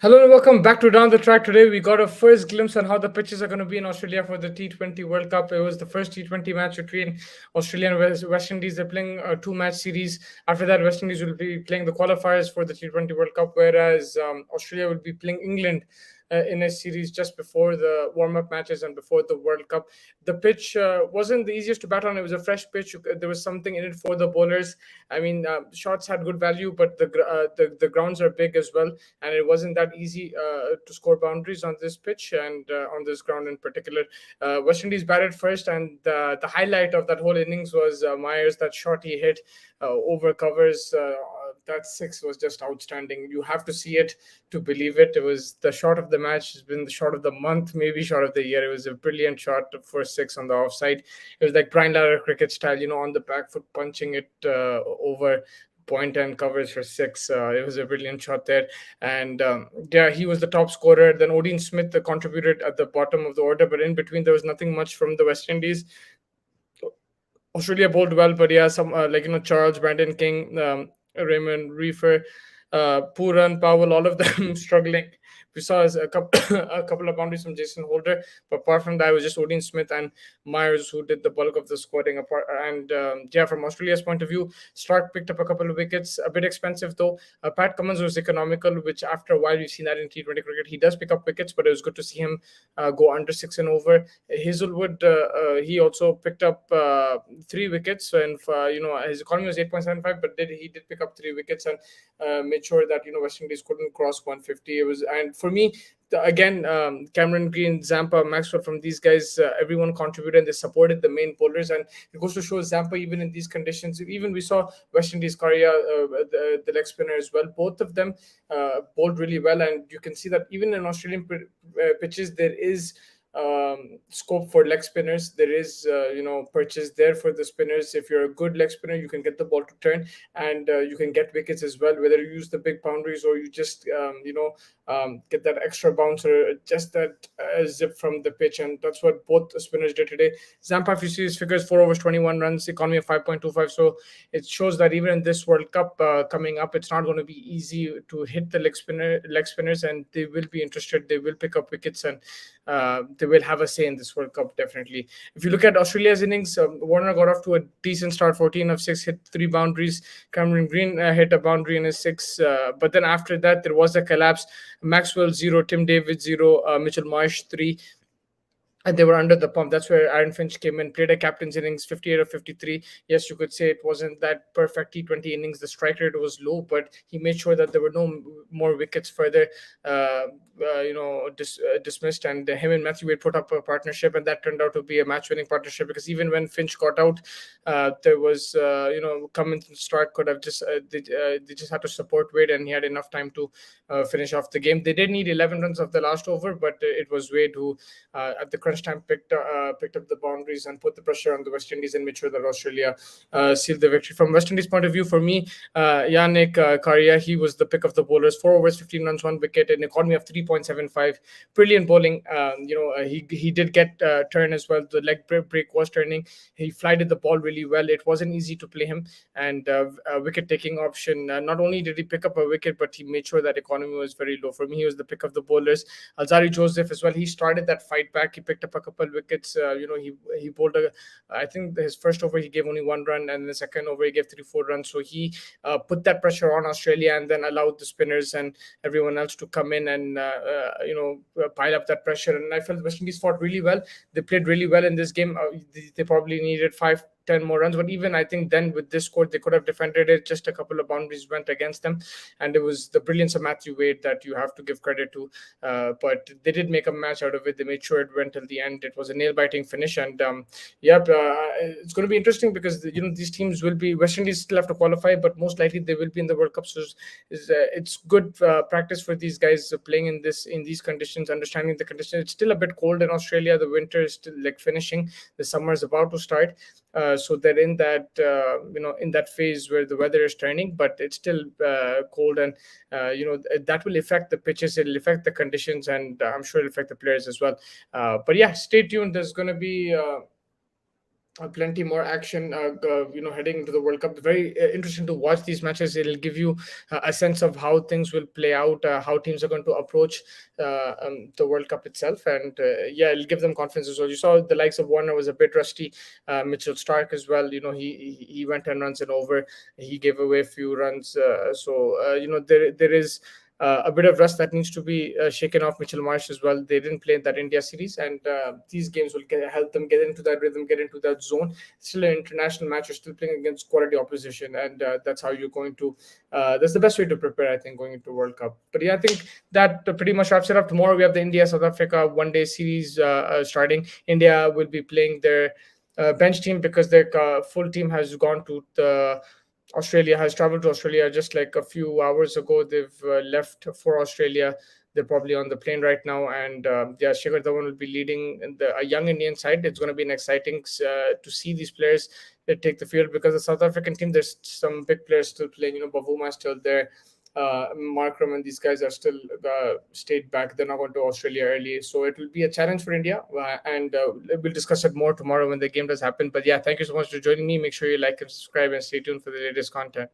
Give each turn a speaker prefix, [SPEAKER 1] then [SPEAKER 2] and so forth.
[SPEAKER 1] Hello and welcome back to Down the Track. Today we got a first glimpse on how the pitches are going to be in Australia for the T20 World Cup. It was the first T20 match between Australia and West Indies. They're playing a two-match series. After that, West Indies will be playing the qualifiers for the T20 World Cup, whereas Australia will be playing England in a series just before the warm-up matches and before the World Cup. The pitch wasn't the easiest to bat on. It was a fresh pitch. There was something in it for the bowlers. I mean, shots had good value, but the grounds are big as well, and it wasn't that easy to score boundaries on this pitch and on this ground in particular. West Indies batted first, and the highlight of that whole innings was Myers. That shot he hit over covers. That six was just outstanding. You have to see it to believe it. It was the shot of the match. It's been the shot of the month, maybe shot of the year. It was a brilliant shot for six on the offside. It was like Brian Lara cricket style, on the back foot, punching it over point and covers for six. It was a brilliant shot there. And yeah, he was the top scorer. Then Odin Smith contributed at the bottom of the order, but in between, there was nothing much from the West Indies. Australia bowled well, but yeah, some Charles, Brandon King, Raymond Reefer, Pooran, Powell, all of them struggling. We saw a couple, a couple of boundaries from Jason Holder, but apart from that, it was just Odin Smith and Myers who did the bulk of the scoring. Apart and yeah, from Australia's point of view, Stark picked up a couple of wickets, a bit expensive though. Pat Cummins was economical, which after a while we've seen that in T20 cricket. He does pick up wickets, but it was good to see him go under six and over. Hazelwood, he also picked up three wickets, and his economy was 8.75, but he did pick up three wickets and made sure that West Indies couldn't cross 150. It was, and for me, again, Cameron Green, Zampa, Maxwell, from these guys, everyone contributed and they supported the main bowlers. And it goes to show Zampa, even in these conditions, even we saw West Indies Karia, the leg spinner as well. Both of them bowled really well, and you can see that even in Australian pitches, there is scope for leg spinners. There is purchase there for the spinners. If you're a good leg spinner, you can get the ball to turn, and you can get wickets as well, whether you use the big boundaries or you just get that extra bounce or just that zip from the pitch. And that's what both spinners did today. Zampa, if you see his figures, 4 overs 21 runs, economy of 5.25. So it shows that even in this World Cup coming up, it's not going to be easy to hit the leg spinners, and they will be interested. They will pick up wickets, and they will have a say in this World Cup, definitely. If you look at Australia's innings, Warner got off to a decent start, 14 of 6, hit 3 boundaries. Cameron Green hit a boundary in his 6, but then after that, there was a collapse. Maxwell 0, Tim David 0, Mitchell Marsh 3. And they were under the pump. That's where Aaron Finch came in, played a captain's innings, 58 of 53. Yes, you could say it wasn't that perfect T20 innings. The strike rate was low, but he made sure that there were no more wickets further, dismissed. And him and Matthew Wade put up a partnership, and that turned out to be a match-winning partnership, because even when Finch got out, there was, Cummins and Stark could have just, they just had to support Wade, and he had enough time to finish off the game. They did need 11 runs of the last over, but it was Wade who, at the crunch time, picked up the boundaries and put the pressure on the West Indies and made sure that Australia sealed the victory. From West Indies' point of view, for me, Yannick Karia, he was the pick of the bowlers. 4 overs, 15 runs, 1 wicket, an economy of 3.75. Brilliant bowling. He did get turn as well. The leg break was turning. He flighted the ball really well. It wasn't easy to play him, and a wicket-taking option. Not only did he pick up a wicket, but he made sure that economy was very low. For me, he was the pick of the bowlers. Alzari Joseph as well. He started that fight back. He picked up a couple wickets. He bowled I think his first over he gave only 1 run, and the second over he gave 3-4 runs. So he put that pressure on Australia, and then allowed the spinners and everyone else to come in and pile up that pressure. And I felt West Indies fought really well. They played really well in this game. They probably needed 5-10 more runs, but even I think then with this score they could have defended it. Just a couple of boundaries went against them, and it was the brilliance of Matthew Wade that you have to give credit to. But they did make a match out of it. They made sure it went till the end. It was a nail-biting finish, and it's going to be interesting, because these teams will be, West Indies still have to qualify, but most likely they will be in the World Cup. So it's good practice for these guys playing in these conditions, understanding the conditions. It's still a bit cold in Australia. The winter is still like finishing. The summer is about to start. So they're in that in that phase where the weather is turning, but it's still cold, and that will affect the pitches. It'll affect the conditions, and I'm sure it'll affect the players as well. But yeah, stay tuned. There's going to be plenty more action, heading into the World Cup. Very interesting to watch these matches. It'll give you a sense of how things will play out, how teams are going to approach the World Cup itself, and yeah, it'll give them confidence as well. You saw the likes of Warner was a bit rusty, Mitchell Stark as well. He went 10 runs and over. He gave away a few runs, there is. A bit of rust that needs to be shaken off Mitchell Marsh as well. They didn't play in that India series, and these games will help them get into that rhythm, get into that zone. It's still an international match. You're still playing against quality opposition, and that's how you're going to. That's the best way to prepare, I think, going into World Cup. But yeah, I think that pretty much wraps it up. Tomorrow we have the India South Africa one-day series starting. India will be playing their bench team because their full team has gone to the Australia, has traveled to Australia just like a few hours ago. They've left for Australia. They're probably on the plane right now, and yeah, Shikhar Dhawan will be leading a young Indian side. It's going to be an exciting to see these players take the field, because the South African team, there's some big players still playing. Bavuma is still there. Markram and these guys are still stayed back. They're not going to Australia early, so it will be a challenge for India. And we'll discuss it more tomorrow when the game does happen. But yeah, thank you so much for joining me. Make sure you like and subscribe and stay tuned for the latest content.